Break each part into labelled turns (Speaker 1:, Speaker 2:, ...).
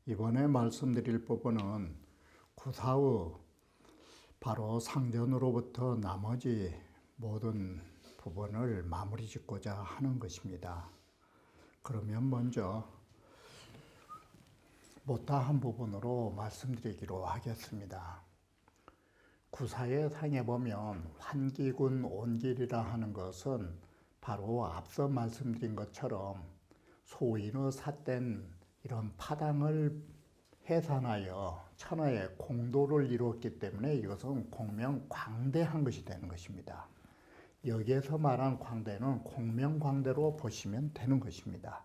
Speaker 1: 이번에 말씀드릴 부분은 구사의 바로 상전으로부터 나머지 모든 부분을 마무리 짓고자 하는 것입니다. 그러면 먼저 못다한 부분으로 말씀드리기로 하겠습니다. 구사의 상에 보면 환기군 온길이라 하는 것은 바로 앞서 말씀드린 것처럼 소인의 삿된 이런 파당을 해산하여 천하의 공도를 이루었기 때문에 이것은 공명광대한 것이 되는 것입니다. 여기에서 말한 광대는 공명광대로 보시면 되는 것입니다.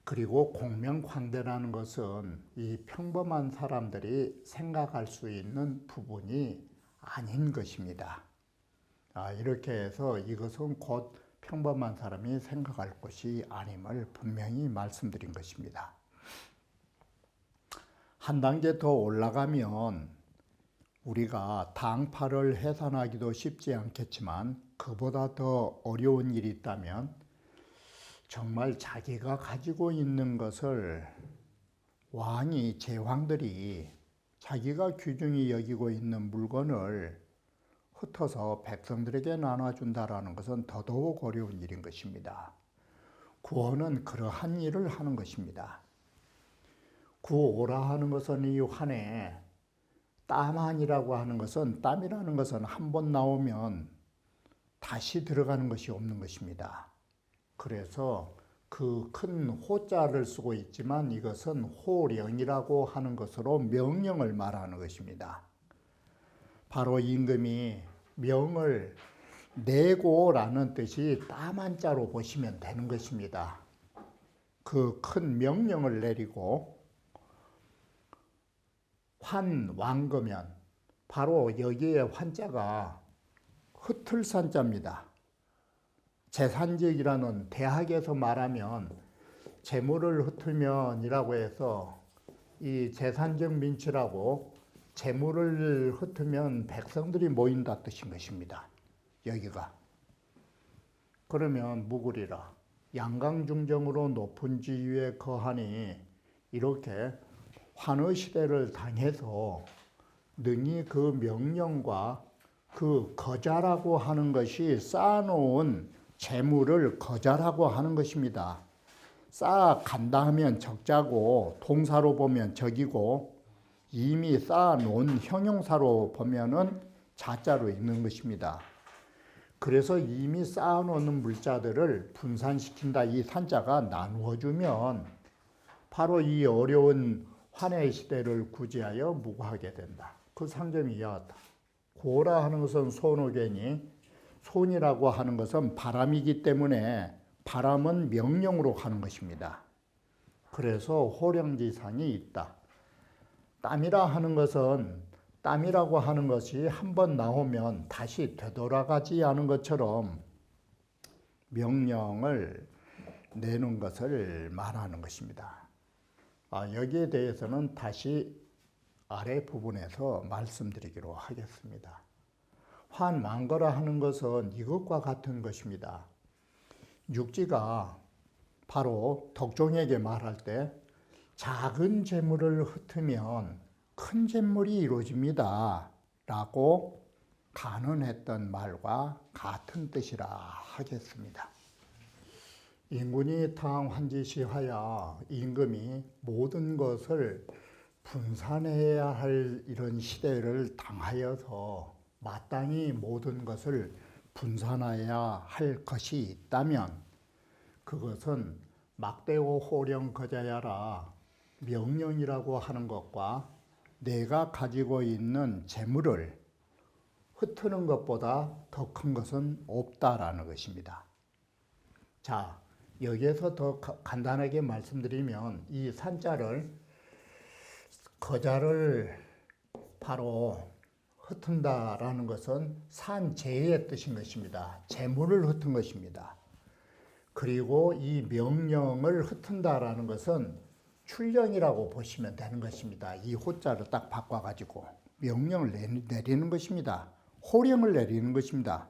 Speaker 1: 그리고 공명광대라는 것은 이 평범한 사람들이 생각할 수 있는 부분이 아닌 것입니다. 이렇게 해서 이것은 곧 평범한 사람이 생각할 것이 아님을 분명히 말씀드린 것입니다. 한 단계 더 올라가면 우리가 당파를 해산하기도 쉽지 않겠지만 그보다 더 어려운 일이 있다면 정말 자기가 가지고 있는 것을 왕이 제왕들이 자기가 귀중히 여기고 있는 물건을 흩어서 백성들에게 나눠준다라는 것은 더더욱 어려운 일인 것입니다. 구원은 그러한 일을 하는 것입니다. 구오라 하는 것은 이 환에 땀한이라고 하는 것은 땀이라는 것은 한 번 나오면 다시 들어가는 것이 없는 것입니다. 그래서 그 큰 호자를 쓰고 있지만 이것은 호령이라고 하는 것으로 명령을 말하는 것입니다. 바로 임금이 명을 내고라는 뜻이 땀 한자로 보시면 되는 것입니다. 그 큰 명령을 내리고 환왕거면 바로 여기에 환자가 흩을산자입니다. 재산적이라는 대학에서 말하면 재물을 흩으면이라고 해서 이 재산적 민치라고 재물을 흩으면 백성들이 모인다 뜻인 것입니다. 여기가. 그러면 무구리라 양강중정으로 높은 지위에 거하니 이렇게 환의 시대를 당해서 능히 그 명령과 그 거자라고 하는 것이 쌓아놓은 재물을 거자라고 하는 것입니다. 쌓아간다 하면 적자고 동사로 보면 적이고 이미 쌓아놓은 형용사로 보면은 자자로 읽는 것입니다. 그래서 이미 쌓아놓는 물자들을 분산시킨다. 이 산자가 나누어주면 바로 이 어려운 환의 시대를 구제하여 무구하게 된다. 그 상점이 이하다. 고라 하는 것은 손오개니 손이라고 하는 것은 바람이기 때문에 바람은 명령으로 가는 것입니다. 그래서 호령지상이 있다. 땀이라 하는 것은 땀이라고 하는 것이 한번 나오면 다시 되돌아가지 않은 것처럼 명령을 내는 것을 말하는 것입니다. 여기에 대해서는 다시 아래 부분에서 말씀드리기로 하겠습니다. 환왕거라 하는 것은 이것과 같은 것입니다. 육지가 바로 덕종에게 말할 때 작은 재물을 흩으면 큰 재물이 이루어집니다 라고 간언했던 말과 같은 뜻이라 하겠습니다. 임금이 탕환지시하여 임금이 모든 것을 분산해야 할 이런 시대를 당하여서 마땅히 모든 것을 분산해야 할 것이 있다면 그것은 막대오 호령 거자야라 명령이라고 하는 것과 내가 가지고 있는 재물을 흩트는 것보다 더 큰 것은 없다라는 것입니다. 자, 여기에서 더 간단하게 말씀드리면 이 산자를 거자를 바로 흩은다라는 것은 산재의 뜻인 것입니다. 재물을 흩은 것입니다. 그리고 이 명령을 흩은다라는 것은 출령이라고 보시면 되는 것입니다. 이 호자를 딱 바꿔가지고 명령을 내리는 것입니다. 호령을 내리는 것입니다.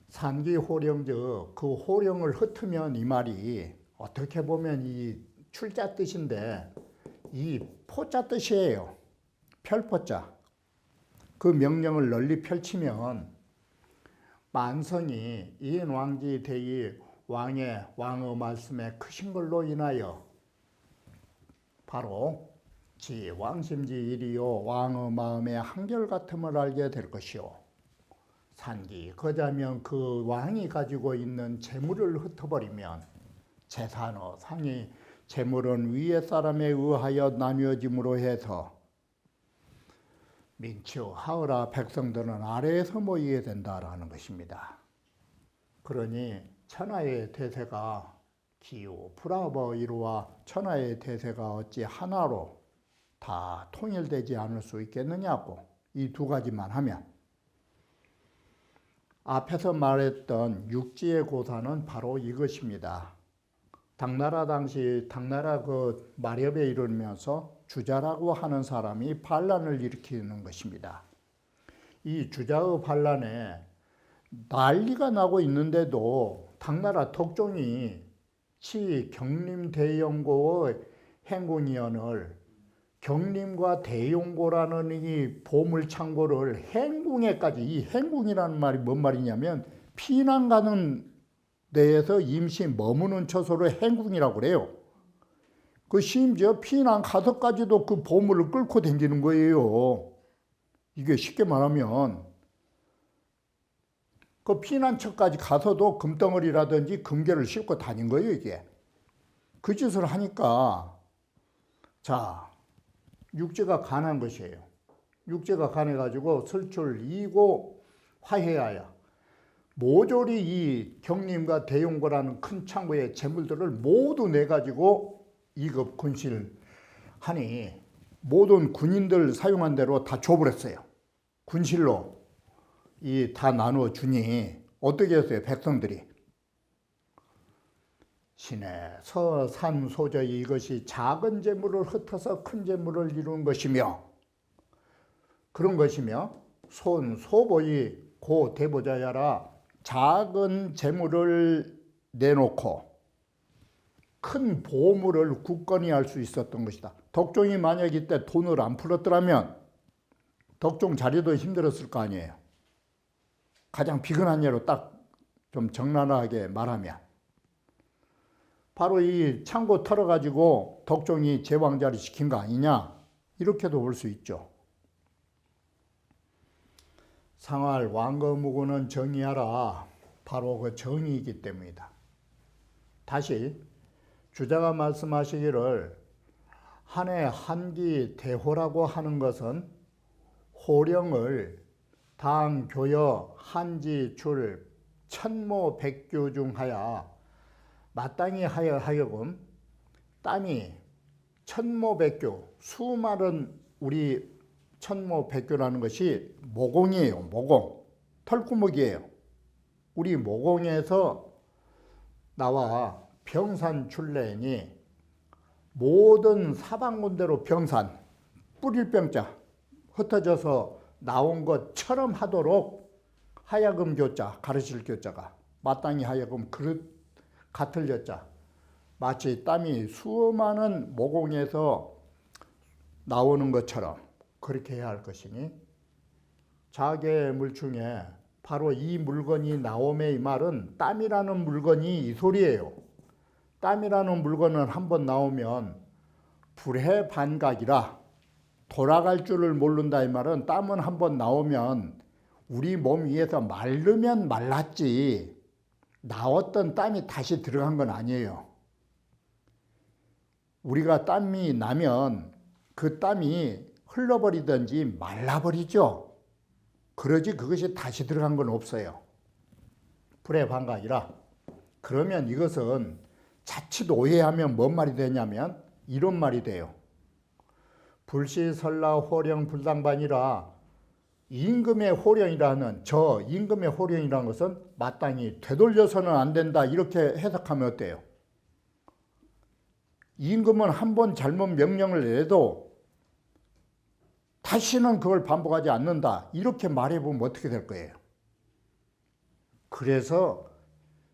Speaker 1: 산기호령즉 그 호령을 흩으면 이 말이 어떻게 보면 이 출자 뜻인데 이 포자 뜻이에요. 별포자. 그 명령을 널리 펼치면 만성이 이인왕지 대이 왕의 말씀에 크신 걸로 인하여 바로 지 왕심지 일이요 왕의 마음의 한결같음을 알게 될 것이요 산기 거자면 그 왕이 가지고 있는 재물을 흩어버리면 재산의 상이 재물은 위에 사람에 의하여 나뉘어짐으로 해서 민추 하으라 백성들은 아래에서 모이게 된다라는 것입니다. 그러니 천하의 대세가 기후 불합어 이루와 천하의 대세가 어찌 하나로 다 통일되지 않을 수 있겠느냐고 이 두 가지만 하면 앞에서 말했던 육지의 고사는 바로 이것입니다. 당나라 그 마렵에 이르면서 주자라고 하는 사람이 반란을 일으키는 것입니다. 이 주자의 반란에 난리가 나고 있는데도 당나라 덕종이 치 경림대용고의 행군이언을 경림과 대용고라는 이 보물창고를 행궁에까지 이 행궁이라는 말이 뭔 말이냐면 피난 가는 데에서 임시 머무는 처소를 행궁이라고 그래요. 그 심지어 피난 가서까지도 그 보물을 끌고 다니는 거예요. 이게 쉽게 말하면 그 피난처까지 가서도 금덩어리라든지 금괴를 싣고 다닌 거예요, 이게. 그 짓을 하니까 자, 육제가 간한 것이에요. 육제가 간해가지고 설출 이고 화해하여 모조리 이 경림과 대용고라는 큰 창고의 재물들을 모두 내가지고 이급 군실하니 모든 군인들 사용한 대로 다 줘버렸어요. 군실로 이 다 나누어 주니 어떻게 했어요? 백성들이 신의 서산소저히 이것이 작은 재물을 흩어서 큰 재물을 이루는 것이며 그런 것이며 소보이 고 대보자야라 작은 재물을 내놓고 큰 보물을 굳건히 할 수 있었던 것이다. 덕종이 만약 이때 돈을 안 풀었더라면 덕종 자리도 힘들었을 거 아니에요. 가장 비근한 예로 딱 좀 적나라하게 말하면 바로 이 창고 털어가지고 덕종이 제왕자리 시킨 거 아니냐 이렇게도 볼 수 있죠. 상할 왕거무고는 정의하라. 바로 그 정의이기 때문이다. 다시 주자가 말씀하시기를 한해 한기 대호라고 하는 것은 호령을 당 교여 한지 출 천모 백교 중하여 마땅히 하여금 땀이 천모백교 수많은 우리 천모백교라는 것이 모공이에요. 모공 털구멍이에요. 우리 모공에서 나와 병산 출래니 모든 사방군대로 병산 뿌릴 병자 흩어져서 나온 것처럼 하도록 하여금 교자 가르칠 교자가 마땅히 하여금 그릇 같을 여자 마치 땀이 수많은 모공에서 나오는 것처럼 그렇게 해야 할 것이니 자계 물중에 바로 이 물건이 나옴의 이 말은 땀이라는 물건이 이 소리예요. 땀이라는 물건은 한번 나오면 불해 반각이라 돌아갈 줄을 모른다 이 말은 땀은 한번 나오면 우리 몸 위에서 마르면 말랐지 나왔던 땀이 다시 들어간 건 아니에요. 우리가 땀이 나면 그 땀이 흘러버리든지 말라버리죠. 그러지 그것이 다시 들어간 건 없어요. 불의 반각이라. 그러면 이것은 자칫 오해하면 뭔 말이 되냐면 이런 말이 돼요. 불시설라 호령 불당반이라 임금의 호령이라는 저 임금의 호령이라는 것은 마땅히 되돌려서는 안 된다 이렇게 해석하면 어때요? 임금은 한 번 잘못 명령을 내도 다시는 그걸 반복하지 않는다 이렇게 말해보면 어떻게 될 거예요? 그래서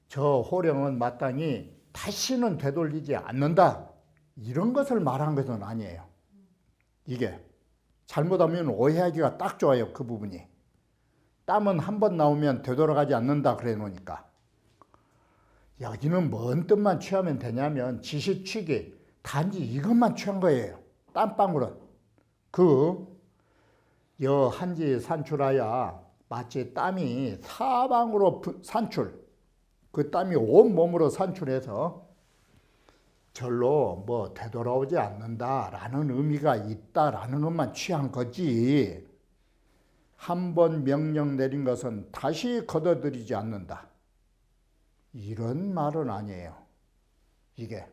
Speaker 1: 저 호령은 마땅히 다시는 되돌리지 않는다 이런 것을 말한 것은 아니에요. 이게 잘못하면 오해하기가 딱 좋아요. 그 부분이. 땀은 한 번 나오면 되돌아가지 않는다 그래 놓으니까. 여기는 뭔 뜻만 취하면 되냐면 지시취기 단지 이것만 취한 거예요. 땀방울은. 여 한지 산출하야 마치 땀이 사방으로 산출. 그 땀이 온 몸으로 산출해서 절로 뭐 되돌아오지 않는다라는 의미가 있다라는 것만 취한 거지. 한 번 명령 내린 것은 다시 걷어들이지 않는다. 이런 말은 아니에요. 이게.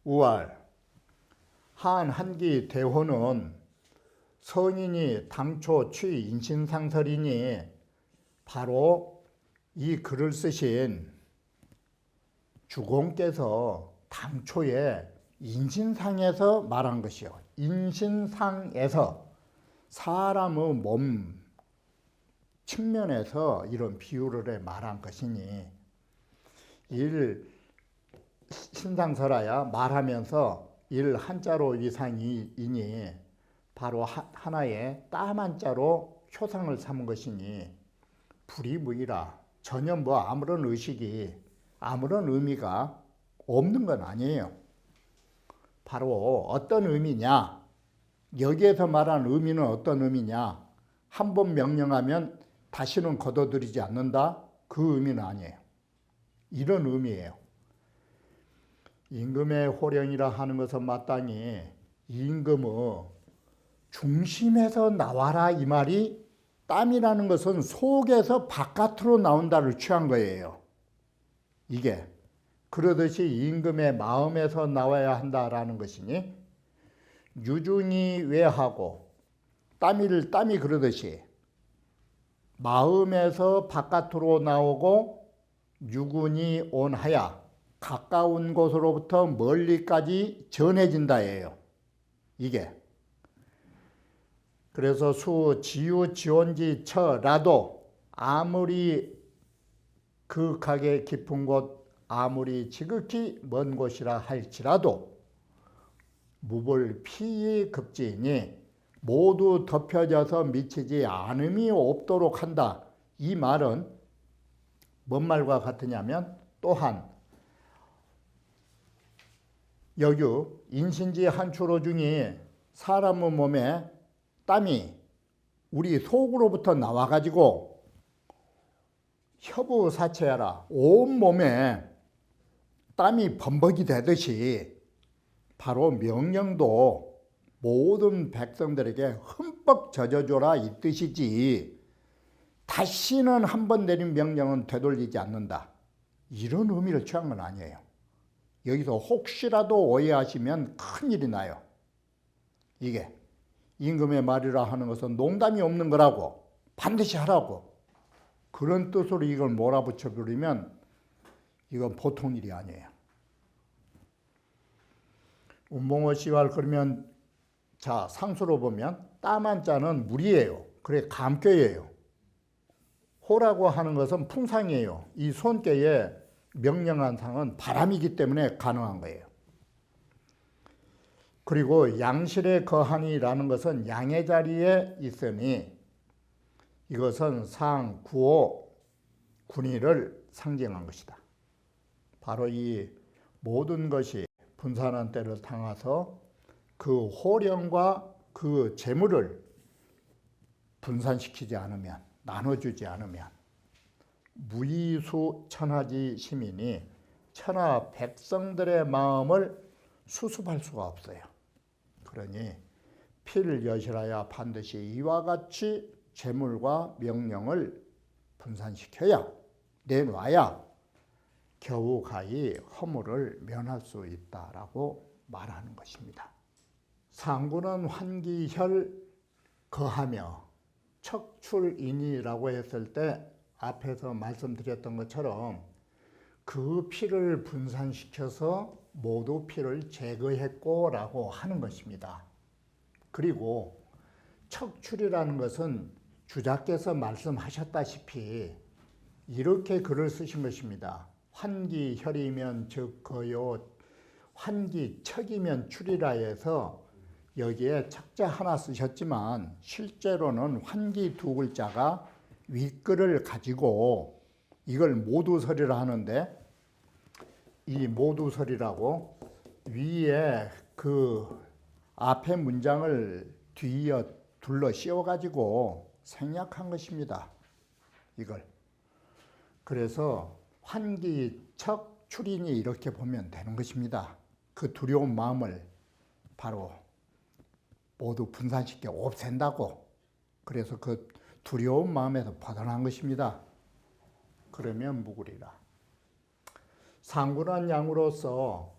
Speaker 1: 우알 한기 대호는 성인이 당초 취 인신상설이니 바로 이 글을 쓰신 주공께서 당초에 인신상에서 말한 것이요. 인신상에서 사람의 몸 측면에서 이런 비유를 해 말한 것이니 신상설하야 말하면서 한자로 이상이니 바로 하나의 땀 한자로 효상을 삼은 것이니 불이무이라 전혀 뭐 아무런 의식이 아무런 의미가 없는 건 아니에요. 바로 어떤 의미냐? 여기에서 말한 의미는 어떤 의미냐? 한 번 명령하면 다시는 걷어들이지 않는다? 그 의미는 아니에요. 이런 의미예요. 임금의 호령이라 하는 것은 마땅히 임금의 중심에서 나와라 이 말이 땀이라는 것은 속에서 바깥으로 나온다를 취한 거예요. 이게 그러듯이 임금의 마음에서 나와야 한다라는 것이니 유중이 외하고 땀이 그러듯이 마음에서 바깥으로 나오고 유군이 온하야 가까운 곳으로부터 멀리까지 전해진다예요. 이게 그래서 지유 지원지 처라도 아무리 극하게 깊은 곳 아무리 지극히 먼 곳이라 할지라도 무볼 피의 급지이니 모두 덮여져서 미치지 않음이 없도록 한다. 이 말은 뭔 말과 같으냐면 또한 여기 인신지 한추로 중에 사람의 몸에 땀이 우리 속으로부터 나와가지고 혀부사체하라 온몸에 땀이 범벅이 되듯이 바로 명령도 모든 백성들에게 흠뻑 젖어줘라 이 뜻이지 다시는 한 번 내린 명령은 되돌리지 않는다. 이런 의미를 취한 건 아니에요. 여기서 혹시라도 오해하시면 큰일이 나요. 이게 임금의 말이라 하는 것은 농담이 없는 거라고 반드시 하라고 그런 뜻으로 이걸 몰아붙여 버리면 이건 보통 일이 아니에요. 운봉어 씨발 그러면 자 상수로 보면 땀 한자는 물이에요. 그래 감격이에요. 호라고 하는 것은 풍상이에요. 이 손께에 명령한 상은 바람이기 때문에 가능한 거예요. 그리고 양실의 거하니라는 것은 양의 자리에 있으니 이것은 상, 구호, 군의를 상징한 것이다. 바로 이 모든 것이 분산한 때를 당해서 그 호령과 그 재물을 분산시키지 않으면 나눠주지 않으면 무이수 천하지 시민이 천하 백성들의 마음을 수습할 수가 없어요. 그러니 필 여실하야 반드시 이와 같이 재물과 명령을 분산시켜야 내놔야 겨우 가히 허물을 면할 수 있다라고 말하는 것입니다. 상구는 환기혈 거하며 척출인이라고 했을 때 앞에서 말씀드렸던 것처럼 그 피를 분산시켜서 모두 피를 제거했고 라고 하는 것입니다. 그리고 척출이라는 것은 주자께서 말씀하셨다시피 이렇게 글을 쓰신 것입니다. 환기혈이면 즉거요 환기척이면 출이라 해서 여기에 척자 하나 쓰셨지만 실제로는 환기 두 글자가 윗글을 가지고 이걸 모두설이라 하는데 이 모두설이라고 위에 그 앞에 문장을 뒤이어 둘러 씌워가지고 생략한 것입니다. 이걸. 그래서 환기척 출인이 이렇게 보면 되는 것입니다. 그 두려운 마음을 바로 모두 분산시켜 없앤다고. 그래서 그 두려운 마음에서 벗어난 것입니다. 그러면 무구리라. 상군한 양으로서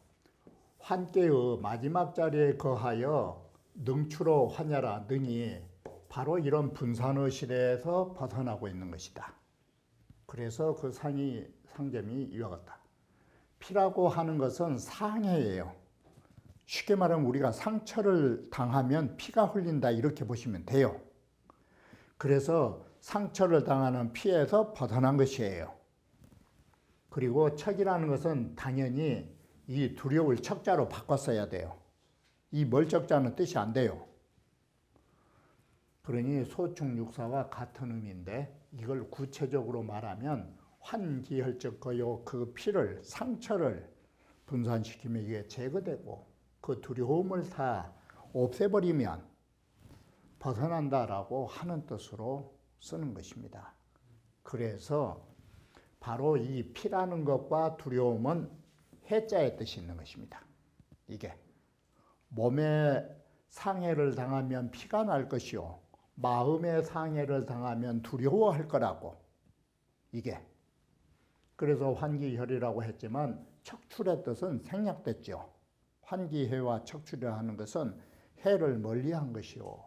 Speaker 1: 환께의 마지막 자리에 거하여 능추로 환야라 능이 바로 이런 분산의 시대에서 벗어나고 있는 것이다. 그래서 그 상점이 이와 같다. 피라고 하는 것은 상해예요. 쉽게 말하면 우리가 상처를 당하면 피가 흘린다 이렇게 보시면 돼요. 그래서 상처를 당하는 피에서 벗어난 것이에요. 그리고 척이라는 것은 당연히 이 두려울 척자로 바꿨어야 돼요. 이 멀척자는 뜻이 안 돼요. 그러니 소충육사와 같은 의미인데 이걸 구체적으로 말하면 환기혈적거요 그 피를 상처를 분산시키면 이게 제거되고 그 두려움을 다 없애버리면 벗어난다라고 하는 뜻으로 쓰는 것입니다. 그래서 바로 이 피라는 것과 두려움은 해자의 뜻이 있는 것입니다. 이게 몸에 상해를 당하면 피가 날 것이요 마음의 상해를 당하면 두려워할 거라고. 이게 그래서 환기혈이라고 했지만 척출의 뜻은 생략됐죠. 환기해와 척출이라 하는 것은 해를 멀리한 것이요.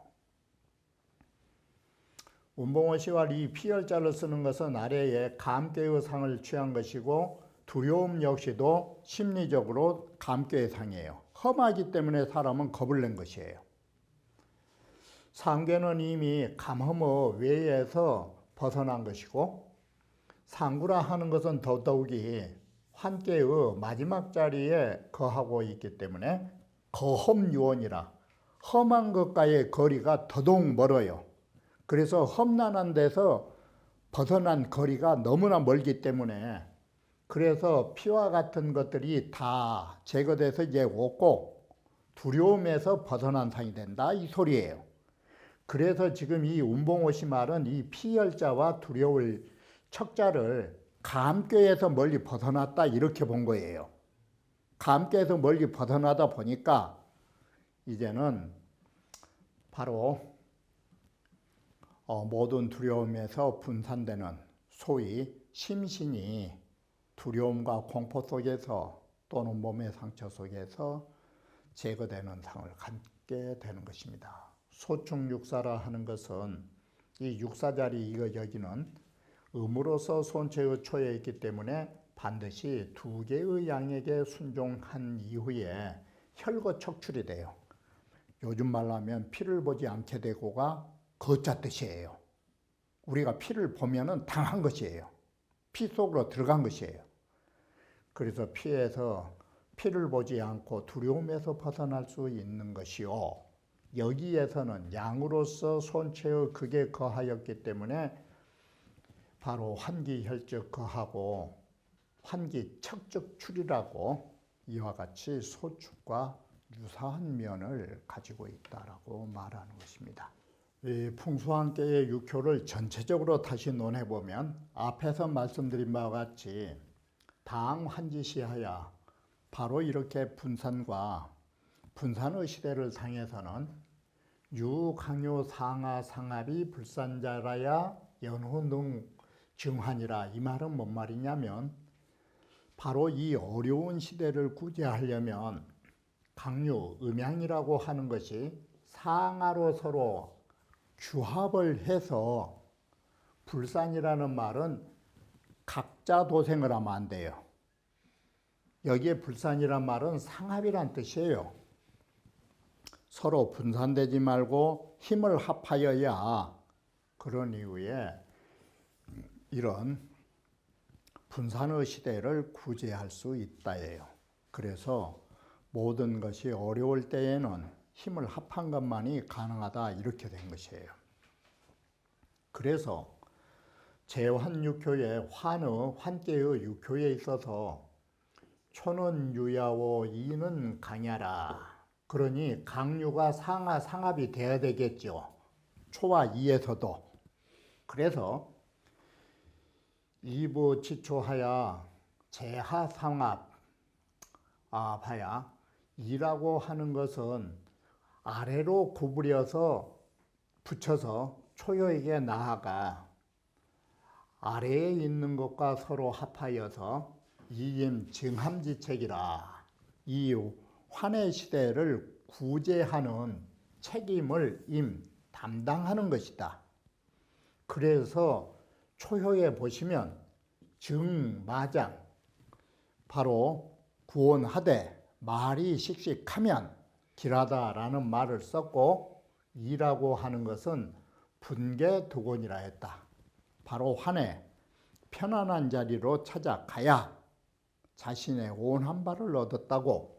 Speaker 1: 운봉호 씨와 이 피혈자를 쓰는 것은 아래에 감개의 상을 취한 것이고 두려움 역시도 심리적으로 감개의 상이에요. 험하기 때문에 사람은 겁을 낸 것이에요. 상괴는 이미 감험의 외에서 벗어난 것이고 상구라 하는 것은 더더욱이 환께의 마지막 자리에 거하고 있기 때문에 거험유언이라 험한 것과의 거리가 더더욱 멀어요. 그래서 험난한 데서 벗어난 거리가 너무나 멀기 때문에 그래서 피와 같은 것들이 다 제거돼서 이제 없고 두려움에서 벗어난 상이 된다 이 소리예요. 그래서 지금 이 운봉호 씨 말은 이 피혈자와 두려울 척자를 감꾀에서 멀리 벗어났다 이렇게 본 거예요. 감꾀에서 멀리 벗어나다 보니까 이제는 바로 모든 두려움에서 분산되는 소위 심신이 두려움과 공포 속에서 또는 몸의 상처 속에서 제거되는 상을 갖게 되는 것입니다. 소충육사라 하는 것은 이 육사자리 이거 여기는 음으로서 손체의 초에 있기 때문에 반드시 두 개의 양에게 순종한 이후에 혈거척출이 돼요. 요즘 말로 하면 피를 보지 않게 되고가 거자 뜻이에요. 우리가 피를 보면은 당한 것이에요. 피 속으로 들어간 것이에요. 그래서 피에서 피를 보지 않고 두려움에서 벗어날 수 있는 것이요. 여기에서는 양으로서 손체의 극에 거하였기 때문에 바로 환기혈적 거하고 환기척적 출이라고 이와 같이 소축과 유사한 면을 가지고 있다라고 말하는 것입니다. 이 풍수한께의 육효를 전체적으로 다시 논해보면 앞에서 말씀드린 바와 같이 당환지시하야 바로 이렇게 분산과 분산의 시대를 당해서는 유강요 상하 상합이 불산자라야 연호능 증환이라. 이 말은 뭔 말이냐면 바로 이 어려운 시대를 구제하려면 강요, 음양이라고 하는 것이 상하로 서로 규합을 해서 불산이라는 말은 각자 도생을 하면 안 돼요. 여기에 불산이란 말은 상합이란 뜻이에요. 서로 분산되지 말고 힘을 합하여야 그런 이유에 이런 분산의 시대를 구제할 수 있다예요. 그래서 모든 것이 어려울 때에는 힘을 합한 것만이 가능하다 이렇게 된 것이에요. 그래서 제환육효의 환계의 육효에 있어서 초는 유야오 이는 강야라. 그러니 강유가 상하 상합이 돼야 되겠죠. 초와 이에서도. 그래서 이부지초하야 제하상합 봐야 이라고 하는 것은 아래로 구부려서 붙여서 초요에게 나아가 아래에 있는 것과 서로 합하여서 이임 증함지책이라. 이 환의 시대를 구제하는 책임을 담당하는 것이다. 그래서 초효에 보시면 증마장 바로 구원하되 말이 씩씩하면 길하다라는 말을 썼고 이라고 하는 것은 분계두곤이라 했다. 바로 환에 편안한 자리로 찾아가야 자신의 온한 바를 얻었다고.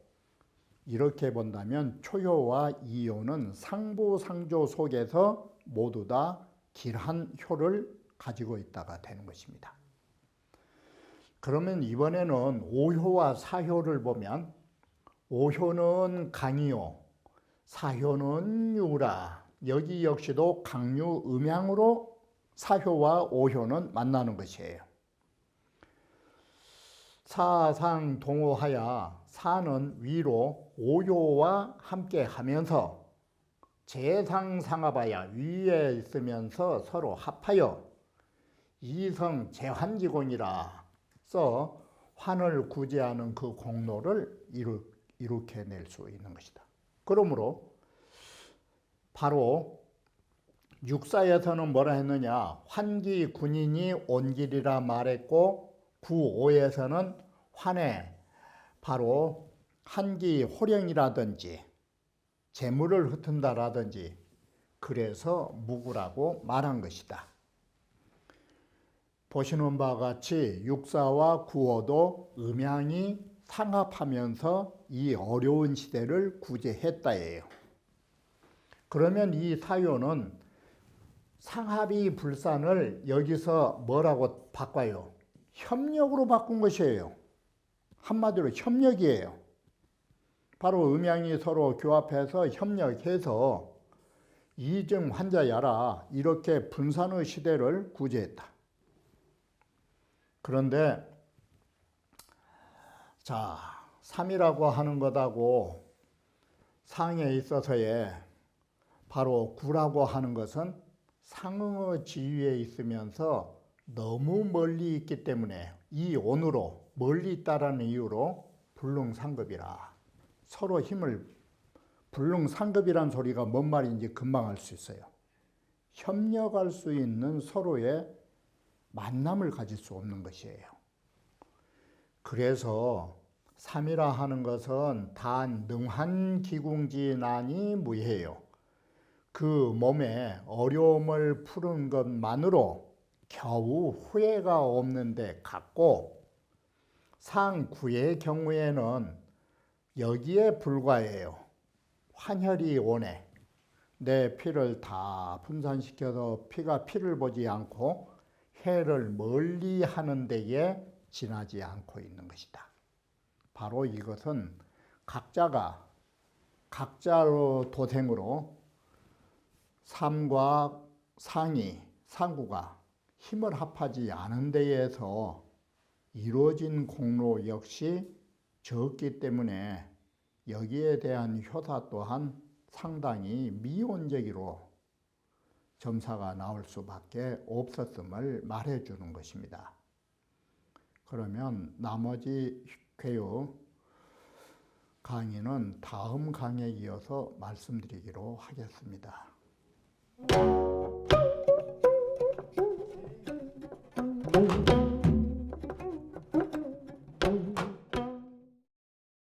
Speaker 1: 이렇게 본다면 초효와 이효는 상부상조 속에서 모두 다 길한 효를 가지고 있다가 되는 것입니다. 그러면 이번에는 오효와 사효를 보면 오효는 강이요, 사효는 유라. 여기 역시도 강유 음양으로 사효와 오효는 만나는 것이에요. 사상 동호하야 사는 위로 오효와 함께 하면서 제상상하바야 위에 있으면서 서로 합하여 이성 제환지곤이라 써 환을 구제하는 그 공로를 이룩해 낼 수 있는 것이다. 그러므로 바로 육사에서는 뭐라 했느냐, 환기 군인이 온길이라 말했고 구오에서는 환에 바로 한기 호령이라든지 재물을 흩은다라든지 그래서 무구라고 말한 것이다. 보시는 바와 같이 육사와 구어도 음양이 상합하면서 이 어려운 시대를 구제했다예요. 그러면 이 사요는 상합이 불산을 여기서 뭐라고 바꿔요? 협력으로 바꾼 것이에요. 한마디로 협력이에요. 바로 음양이 서로 교합해서 협력해서 이증 환자야라 이렇게 분산의 시대를 구제했다. 그런데 자, 3이라고 하는 것하고 상에 있어서의 바로 구라고 하는 것은 상응의 지위에 있으면서 너무 멀리 있기 때문에 이 온으로 멀리 있다라는 이유로 불능상급이라. 서로 힘을 불능상급이란 소리가 뭔 말인지 금방 알 수 있어요. 협력할 수 있는 서로의 만남을 가질 수 없는 것이에요. 그래서 삼이라 하는 것은 단 능한 기궁지난이 무해요. 그 몸에 어려움을 푸는 것만으로 겨우 후회가 없는데 같고 상구의 경우에는 여기에 불과해요. 환혈이 오네. 내 피를 다 분산시켜서 피가 피를 보지 않고 해를 멀리 하는 데에 지나지 않고 있는 것이다. 바로 이것은 각자가 각자로 도생으로 삼과 상이, 상구가 힘을 합하지 않은 데에서 이루어진 공로 역시 적기 때문에 여기에 대한 효사 또한 상당히 미온적으로 점사가 나올 수밖에 없었음을 말해주는 것입니다. 그러면 나머지 괴요 강의는 다음 강의에 이어서 말씀드리기로 하겠습니다. 오.